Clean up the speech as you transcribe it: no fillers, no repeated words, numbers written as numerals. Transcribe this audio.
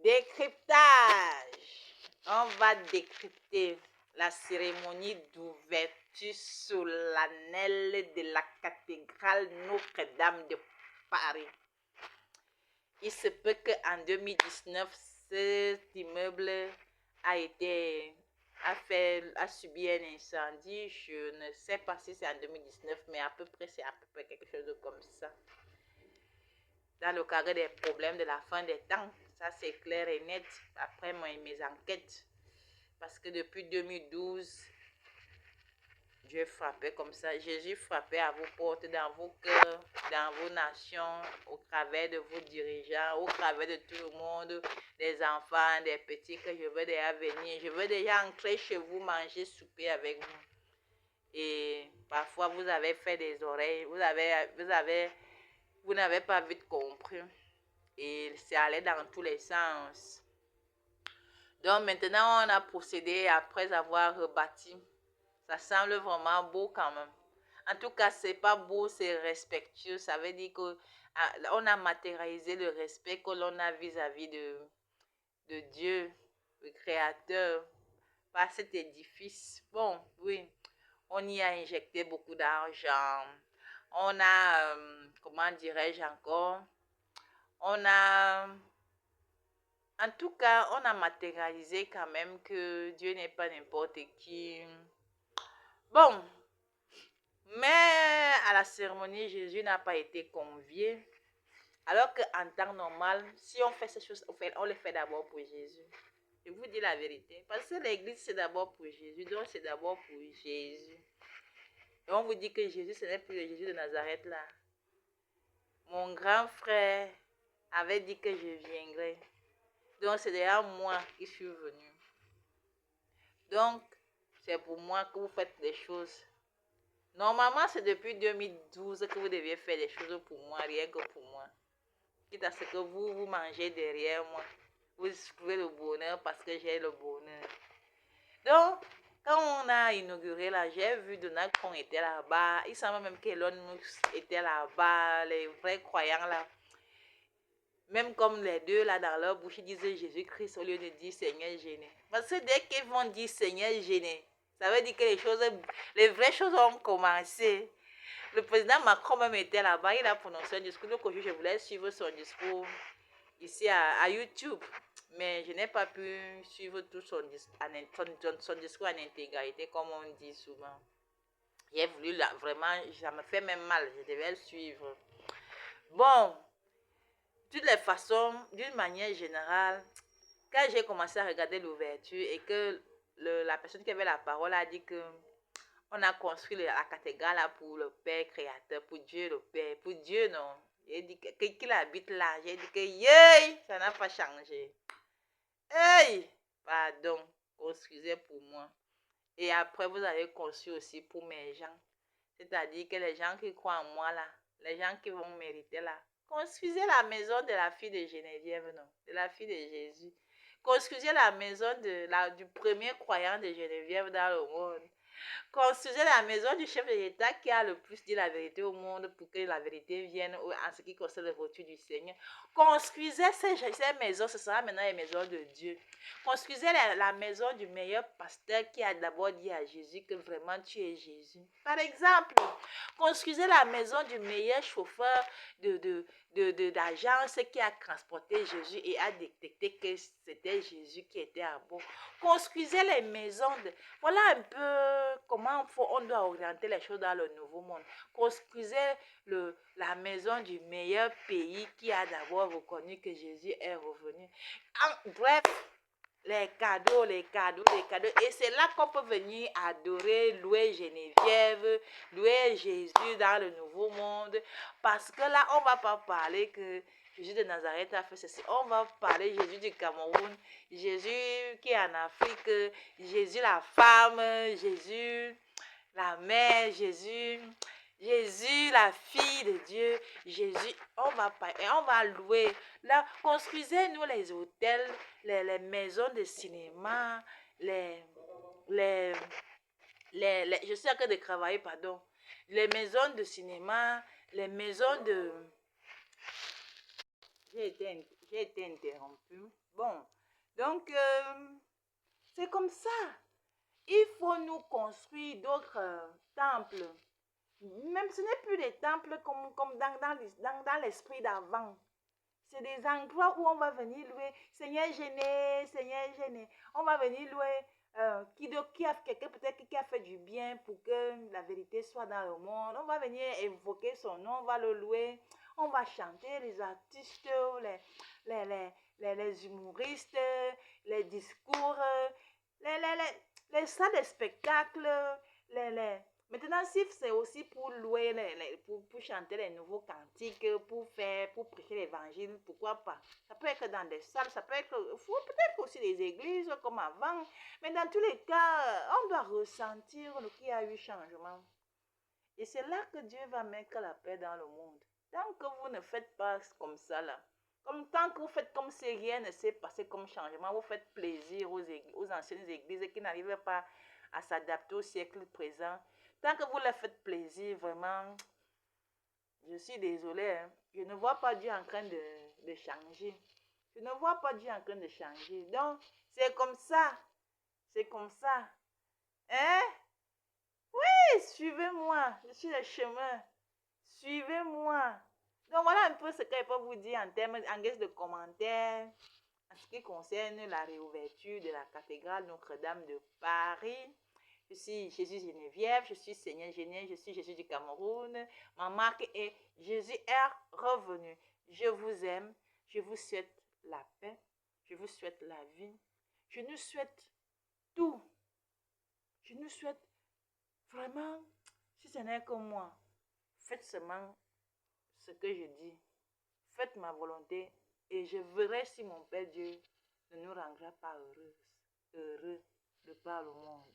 Décryptage. On va décrypter la cérémonie d'ouverture solennelle de la cathédrale Notre-Dame de Paris. Il se peut qu'en 2019, cet immeuble a subi un incendie. Je ne sais pas si c'est en 2019, mais c'est à peu près quelque chose comme ça. Dans le cadre des problèmes de la fin des temps, ça c'est clair et net après mes enquêtes. Parce que depuis 2012, Dieu frappait comme ça. Jésus frappait à vos portes, dans vos cœurs, dans vos nations, au travers de vos dirigeants, au travers de tout le monde, des enfants, des petits que je veux déjà venir. Je veux déjà entrer chez vous, manger, souper avec vous. Et parfois, vous avez fait des oreilles, vous n'avez pas vite compris. Et c'est allé dans tous les sens. Donc maintenant, on a procédé après avoir rebâti. Ça semble vraiment beau quand même. En tout cas, c'est pas beau, c'est respectueux. Ça veut dire qu'on a matérialisé le respect que l'on a vis-à-vis de Dieu, le Créateur, par cet édifice. Bon, oui, on y a injecté beaucoup d'argent. On a, comment dirais-je encore, on a... En tout cas, on a matérialisé quand même que Dieu n'est pas n'importe qui. Bon, mais à la cérémonie, Jésus n'a pas été convié. Alors qu'en temps normal, si on fait ces choses, on les fait d'abord pour Jésus. Je vous dis la vérité. Parce que l'église, c'est d'abord pour Jésus. Donc, c'est d'abord pour Jésus. Et on vous dit que Jésus, ce n'est plus le Jésus de Nazareth là. Mon grand frère avait dit que je viendrais. Donc, c'est derrière moi qui suis venu. Donc, c'est pour moi que vous faites des choses. Normalement, c'est depuis 2012 que vous deviez faire des choses pour moi, rien que pour moi. Quitte à ce que vous mangez derrière moi. Vous trouvez le bonheur parce que j'ai le bonheur. Donc, quand on a inauguré là, j'ai vu Donald Trump était là-bas. Il semble même qu'Elon Musk était là-bas. Les vrais croyants là. Même comme les deux là dans leur bouche, ils disaient Jésus-Christ au lieu de dire Seigneur gêné. Parce que dès qu'ils vont dire Seigneur gêné, ça veut dire que les vraies choses ont commencé. Le président Macron même était là-bas, il a prononcé un discours. Donc je voulais suivre son discours ici à YouTube. Mais je n'ai pas pu suivre tout son discours en intégralité, comme on dit souvent. J'ai voulu vraiment, ça me fait même mal, je devais le suivre. Bon. De toutes les façons, d'une manière générale, quand j'ai commencé à regarder l'ouverture et que la personne qui avait la parole a dit que on a construit la cathédrale pour le Père créateur, pour Dieu le Père, pour Dieu non. J'ai dit qu'il habite là. J'ai dit que yeah, ça n'a pas changé. Hey, pardon, excusez pour moi. Et après, vous avez construit aussi pour mes gens. C'est-à-dire que les gens qui croient en moi là, les gens qui vont mériter là, construisez la maison de la fille de Geneviève, non, de la fille de Jésus. Construisez la maison du premier croyant de Geneviève dans le monde. Construisez la maison du chef de l'État qui a le plus dit la vérité au monde pour que la vérité vienne en ce qui concerne le voiture du Seigneur. Construisez ces maisons, ce sera maintenant les maisons de Dieu. Construisez la maison du meilleur pasteur qui a d'abord dit à Jésus que vraiment tu es Jésus. Par exemple, construisez la maison du meilleur chauffeur d'agence qui a transporté Jésus et a détecté que c'était Jésus qui était à bord. Construisez les maisons. Voilà un peu comment on doit orienter les choses dans le nouveau monde. Construisez la maison du meilleur pays qui a d'abord reconnu que Jésus est revenu. Bref, les cadeaux. Et c'est là qu'on peut venir adorer, louer Geneviève, louer Jésus dans le nouveau monde. Parce que là, on ne va pas parler que Jésus de Nazareth a fait ceci. On va parler Jésus du Cameroun, Jésus qui est en Afrique, Jésus la femme, Jésus la mère, Jésus la fille de Dieu, Jésus, on va louer. Là, construisez-nous les hôtels, les maisons de cinéma, je suis en train de travailler, pardon, les maisons de cinéma, les maisons de... j'ai été interrompue. Bon, donc, c'est comme ça. Il faut nous construire d'autres temples. Même ce n'est plus des temples comme dans l'esprit d'avant. C'est des endroits où on va venir louer. Seigneur Géné, Seigneur Géné. On va venir louer qui a quelqu'un peut-être qui a fait du bien pour que la vérité soit dans le monde. On va venir évoquer son nom, on va le louer. On va chanter les artistes, les humoristes, les discours, les salles de spectacle, Maintenant, si c'est aussi pour louer, pour chanter les nouveaux cantiques, pour prêcher l'évangile, pourquoi pas? Ça peut être dans des salles, ça peut être, peut-être aussi des églises comme avant, mais dans tous les cas, on doit ressentir qu'il y a eu changement. Et c'est là que Dieu va mettre la paix dans le monde. Tant que vous ne faites pas comme ça, là, tant que vous faites comme si rien ne s'est passé comme changement, vous faites plaisir aux anciennes églises qui n'arrivent pas à s'adapter au siècle présent. Tant que vous leur faites plaisir, vraiment, je suis désolée, hein, je ne vois pas Dieu en train de changer. Je ne vois pas Dieu en train de changer. Donc, c'est comme ça. C'est comme ça. Hein? Oui, suivez-moi. Je suis le chemin. Suivez-moi. Donc, voilà un peu ce que je peux vous dire en guise de commentaire en ce qui concerne la réouverture de la cathédrale Notre-Dame de Paris. Je suis Jésus Geneviève, je suis Seigneur Géné, je suis Jésus du Cameroun. Ma marque est Jésus est revenu. Je vous aime, je vous souhaite la paix, je vous souhaite la vie, je nous souhaite tout. Je nous souhaite vraiment, si ce n'est que moi, faites seulement ce que je dis. Faites ma volonté et je verrai si mon Père Dieu ne nous rendra pas heureux de par le monde.